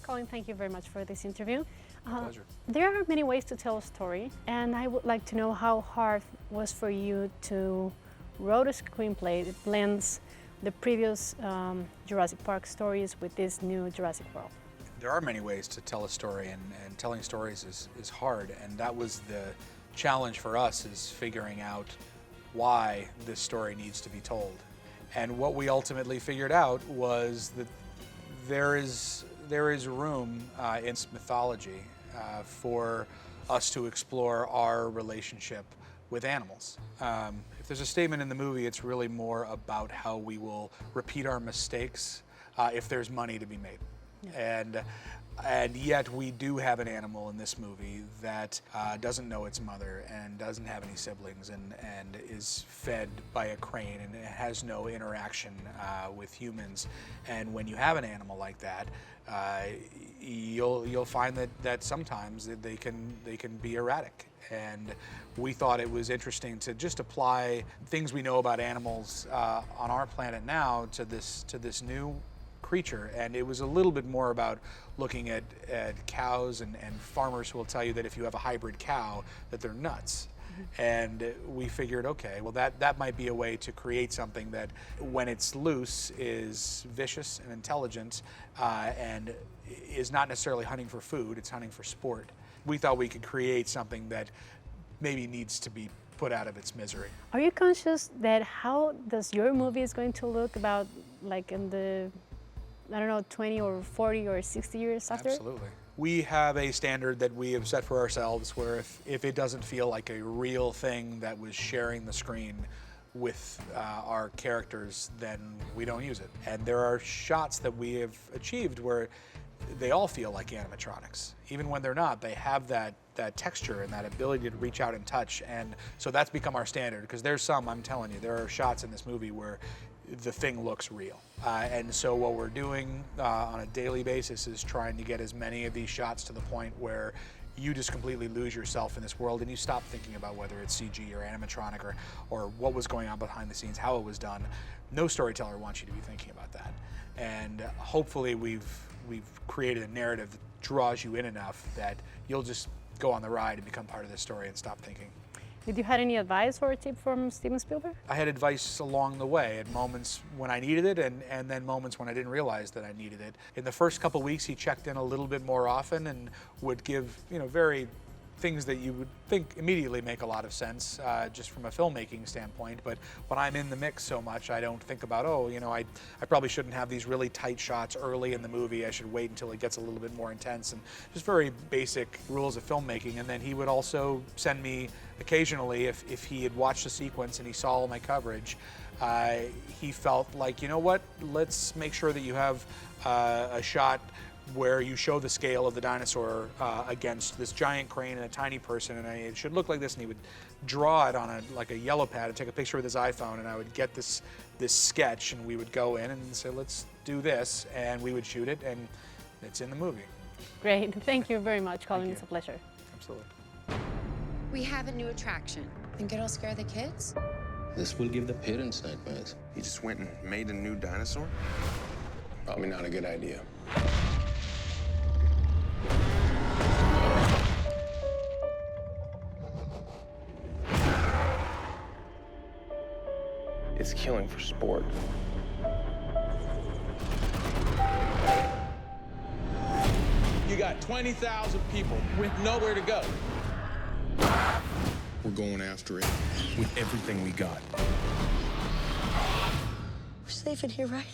Colin, thank you very much for this interview. Pleasure. There are many ways to tell a story, and I would like to know how hard it was for you to write a screenplay that blends the previous Jurassic Park stories with this new Jurassic World. There are many ways to tell a story, and telling stories is hard, and that was the challenge for us, is figuring out why this story needs to be told. And what we ultimately figured out was that there is room in mythology for us to explore our relationship with animals. If there's a statement in the movie, it's really more about how we will repeat our mistakes if there's money to be made. Yeah. And yet we do have an animal in this movie that doesn't know its mother and doesn't have any siblings and is fed by a crane and has no interaction with humans. And when you have an animal like that, you'll find that sometimes they can be erratic. And we thought it was interesting to just apply things we know about animals on our planet now to this new creature. And it was a little bit more about looking at cows and farmers who will tell you that if you have a hybrid cow that they're nuts. And we figured, okay, well that might be a way to create something that when it's loose is vicious and intelligent and is not necessarily hunting for food, it's hunting for sport. We thought we could create something that maybe needs to be put out of its misery. Are you conscious that how does your movie is going to look about like in the, I don't know, 20 or 40 or 60 years after? Absolutely. We have a standard that we have set for ourselves where if it doesn't feel like a real thing that was sharing the screen with our characters, then we don't use it. And there are shots that we have achieved where they all feel like animatronics. Even when they're not, they have that texture and that ability to reach out and touch. And so that's become our standard, because there's some, I'm telling you, there are shots in this movie where the thing looks real. And so what we're doing on a daily basis is trying to get as many of these shots to the point where you just completely lose yourself in this world and you stop thinking about whether it's CG or animatronic or what was going on behind the scenes, how it was done. No storyteller wants you to be thinking about that. And hopefully we've created a narrative that draws you in enough that you'll just go on the ride and become part of this story and stop thinking. Did you have any advice or a tip from Steven Spielberg? I had advice along the way at moments when I needed it and then moments when I didn't realize that I needed it. In the first couple weeks, he checked in a little bit more often and would give, very things that you would think immediately make a lot of sense just from a filmmaking standpoint. But when I'm in the mix so much, I don't think about, I probably shouldn't have these really tight shots early in the movie. I should wait until it gets a little bit more intense, and just very basic rules of filmmaking. And then he would also send me occasionally, if he had watched the sequence and he saw all my coverage, he felt like, let's make sure that you have a shot where you show the scale of the dinosaur against this giant crane and a tiny person, and it should look like this. And he would draw it on a yellow pad and take a picture with his iPhone, and I would get this sketch, and we would go in and say, let's do this, and we would shoot it, and it's in the movie. Great. Thank you very much, Colin. It's a pleasure. Absolutely. We have a new attraction. Think it'll scare the kids? This will give the parents nightmares. You just went and made a new dinosaur? Probably not a good idea. It's killing for sport. You got 20,000 people with nowhere to go. We're going after it with everything we got. We're safe in here, right?